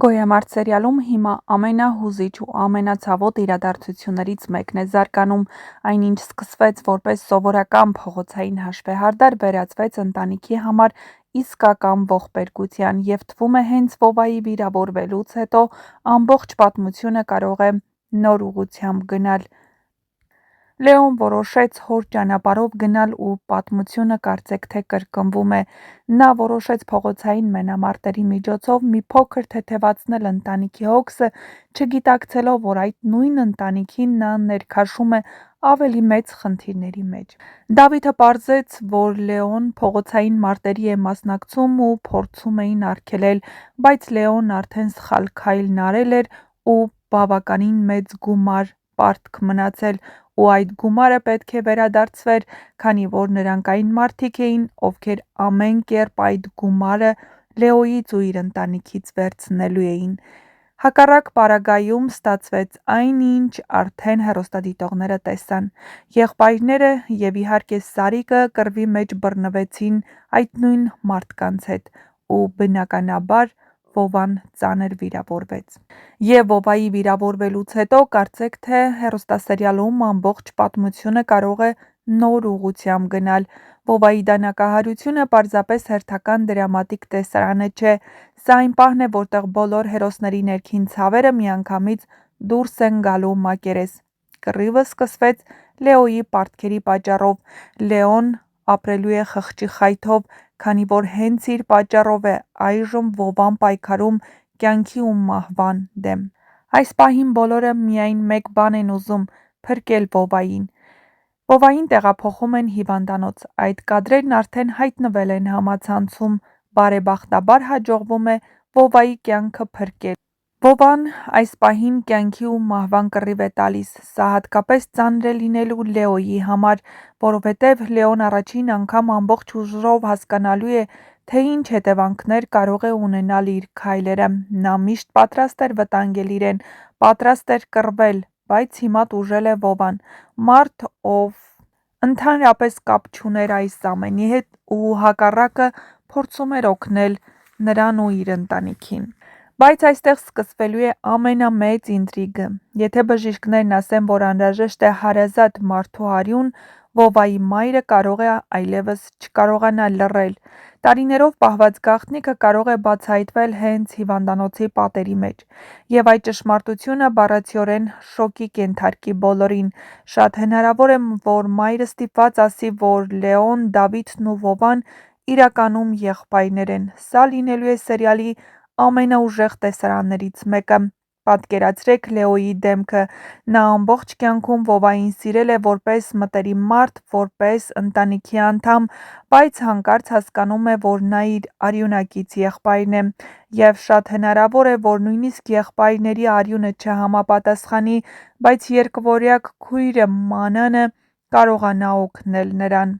Գոյամարտ սերիալում հիմա ամենահուզիչ ու ամենացավոտ իրադարձություններից մեկն է զարգանում: Այն, ինչ սկսվեց որպես սովորական փողոցային հաշվեհարդար, վերածվեց ընտանիքի համար իսկական ողբերգության, և թվում է հենց Վովայի վիրավորվելուց հետո ամբողջ պատմությունը կարող է նոր ուղղությամբ գնալ: Լեոն որոշեց հոր ճանապարհով գնալ ու պատմությունը կարծեք թե կրկնվում է: Նա որոշեց փողոցային մենամարտերի միջոցով մի փոքր թեթևացնել ընտանիքի հոգսը, չգիտակցելով, որ այդ նույն ընտանիքին նա ներքաշում է ավելի մեծ խնդիրների մեջ: Դավիթը պարզեց, որ Լեոն փողոցային մարտերի է մասնակցում ու փորձում էին արգելել, բայց Լեոն արդեն սխալ քայլն արել էր ու բավականին մեծ գումար պարտք մնացել, ու այդ գումարը պետք է վերադարձվեր, քանի որ նրանք այն մարդիկ էին, ովքեր ամեն կերպ այդ գումարը Լեոյից ու իր ընտանիքից վերցնելու էին: Հակառակ պարագայում ստացվեց այն, ինչ արդեն հեռուստադիտողները տեսան: Եղբայրները և իհարկե Սարիկը կռվի մեջ բռնվեցին այդ նույն մարդկանց հետ, ու բնականաբար Վովան ծանր վիրավորվեց: Եվ Վովայի վիրավորվելուց հետո կարծեք թե հեռուստասերիալում ամբողջ պատմությունը կարող է նոր ուղղությամբ գնալ: Վովայի դանակահարությունը պարզապես հերթական դրամատիկ տեսարանը չէ: Սա այն պահն է, որտեղ բոլոր հերոսների ներքին ցավերը միանգամից դուրս են գալու մակերես: Կռիվը սկսվեց Լեոյի պարտքերի պատճառով: Լեոն ապրելու է խղճի խայթով, քանի որ հենց իր պատճառով է այժմ Վովան պայքարում կյանքի ու մահվան դեմ: Այս պահին բոլորը միայն մեկ բան են ուզում՝ փրկել Վովային: Վովային տեղափոխում են հիվանդանոց: Այդ կադրերն արդեն հայտնվել են համացանցում: Բարեբախտաբար հաջողվում է Վովայի կյանքը փրկել: Վովան այս պահին կյանքի ու մահվան կռիվ է տալիս: Սա հատկապես ծանր է լինելու Լեոյի համար, որովհետև Լեոն առաջին անգամ ամբողջ ուժով հասկանալու է, թե ինչ հետևանքներ կարող է ունենալ իր քայլերը: Նա միշտ պատրաստ էր վտանգել իրեն, պատրաստ էր կռվել, բայց հիմա տուժել է Վովան: Մարդ, ով ընդհանրապես կապ չուներ այս ամենի հետ ու հակառակը փորձում էր օգնել նրան ու իր ընտանիքին: Բայց այստեղ սկսվելու է ամենամեծ ինտրիգը: Եթե բժիշկներն ասեն, որ անհրաժեշտ է հարազատ մարդու արյուն, Վովայի մայրը կարող է այլևս չկարողանա լռել: Տարիներով պահված գաղտնիքը կարող է բացահայտվել հենց հիվանդանոցի պատերի մեջ: Եվ այդ ճշմարտությունը բառացիորեն շոկի կենթարկի բոլորին: Շատ հնարավոր է, որ մայրը ստիպված ասի, որ Լեոն, Դավիթն ու Վովան իրականում եղբայրներ են: Սա լինելու է սերիալի ամենաուժեղ տեսարաններից մեկը: Պատկերացրեք Լեոյի դեմքը: Նա ամբողջ կյանքում Վովային սիրել է որպես մտերիմ մարդ, որպես ընտանիքի անդամ, բայց հանկարծ հասկանում է, որ նա իր արյունակից եղբայրն է: Եվ շատ հնարավոր է, որ նույնիսկ եղբայրների արյունը չհամապատասխանի, բայց երկվորյակ քույրը՝ Մանանը, կարողանա օգնել նրան: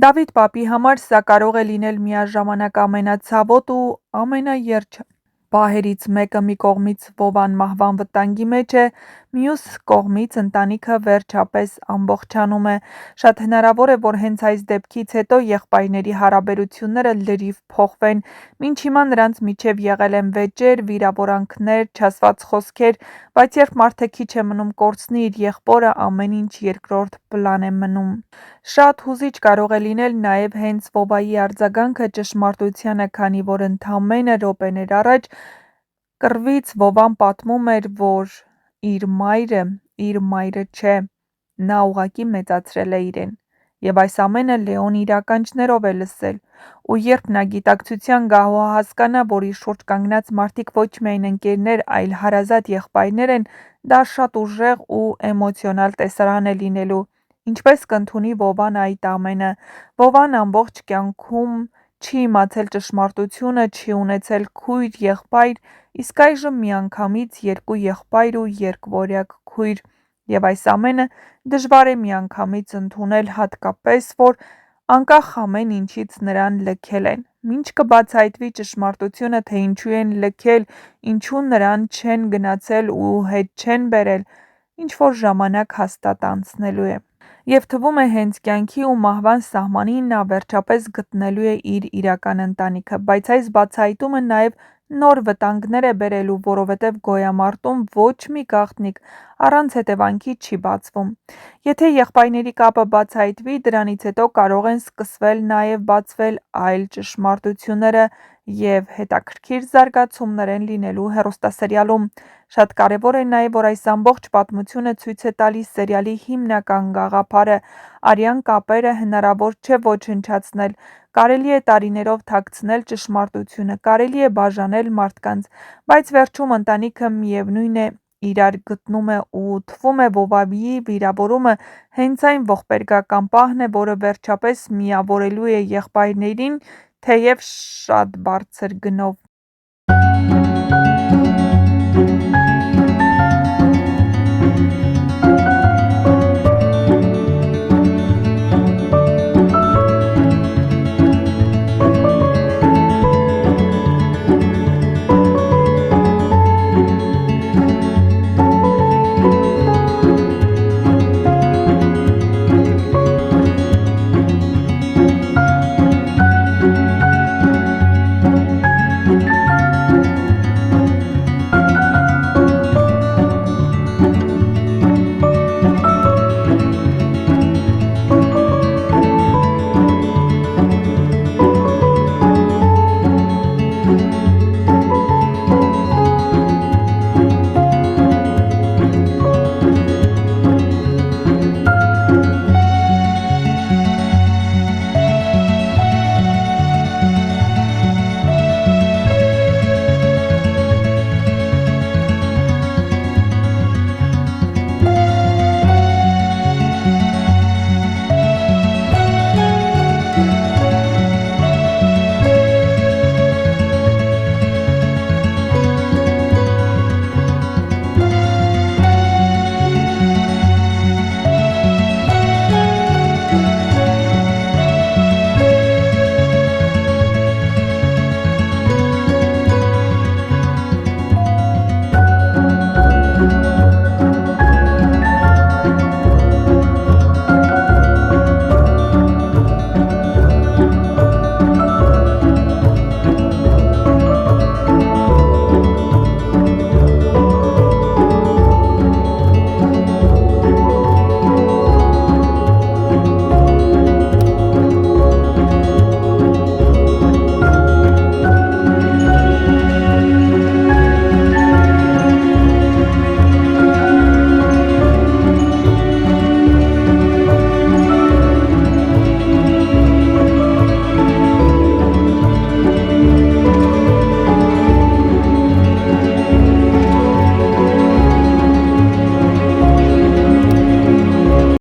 Դավիթ պապի համար սա կարող է լինել միաժամանակ ամենացավոտ ու ամենաերջանիկ պահերից մեկը: Մի կողմից Վովան մահվան վտանգի մեջ է, մյուս կողմից ընտանիքը վերջապես ամբողջանում է: Շատ հնարավոր է, որ հենց այս դեպքից հետո եղբայրների հարաբերությունները լրիվ փոխվեն: Մինչ հիմա նրանց միջև եղել են վեճեր, վիրավորանքներ, չասված խոսքեր, բայց երբ մարդը քիչ է մնում կորցնի իր եղբորը, ամեն ինչ երկրորդ պլան է մնում: Շատ հուզիչ կարող է լինել նաև հենց Վովայի արձագանքը ճշմարտությանը, քանի որ ընդամենը րոպեներ առաջ կռվից Վովան պատմում էր, որ իր մայրը չէ, նա ուղղակի մեծացրել է իրեն: Եվ այս ամենը Լեոն իր ականջներով է լսել: Ու երբ նա գիտակցության գահով հասկանա, որ իր շուրջ կանգնած մարդիկ ոչ միայն ընկերներ, այլ հարազատ եղբայրներ են, դա շատ ուժեղ ու էմոցիոնալ տեսարան է լինելու: Ինչպես կընդունի Վովան այդ ամենը: Վովան ամբողջ կյանքում չի իմացել ճշմարտությունը, չի ունեցել քույր, եղբայր, իսկ այժմ միանգամից երկու եղբայր ու երկվորյակ քույր: Եվ այս ամենը դժվար է միանգամից ընդունել, հատկապես որ անկախ ամեն ինչից նրան լքել են: Մինչ կբացահայտվի ճշմարտությունը, թե ինչու են լքել, ինչու նրան չեն գնացել ու հետ չեն բերել, ինչ-որ ժամանակ հաստատ անցնելու է: Եվ թվում է հենց կյանքի ու մահվան սահմանին նա վերջապես գտնելու է իր իրական ընտանիքը: Բայց այս բացահայտումը նաև նոր վտանգներ է բերելու, որովհետև գոյամարտում ոչ մի գաղտնիք առանց հետևանքի չի բացվում։ Եթե եղբայրների կապը բացահայտվի, դրանից հետո կարող են սկսվել նաև բացվել այլ ճշմարտությունները և հետաքրքիր զարգացումներ են լինելու հեռուստասերիալում։ Շատ կարևոր է նաև, որ այս ամբողջ պատմությունը ցույց է տալիս սերիալի հիմնական գաղափարը՝ արյան կապերը հնարավոր չէ ոչնչացնել, կարելի է տարիներով թաքցնել ճշմարտությունը, կարելի է բաժանել մարդկանց, բայց վերջում ընտանիքը միևնույն է իրար գտնում է ու թվում է Վովավիի վիրավորումը հենց այն ողբերգական պահն է, որը վերջապես միավորելու է եղբայրներին, թեև շատ բարձր գնով։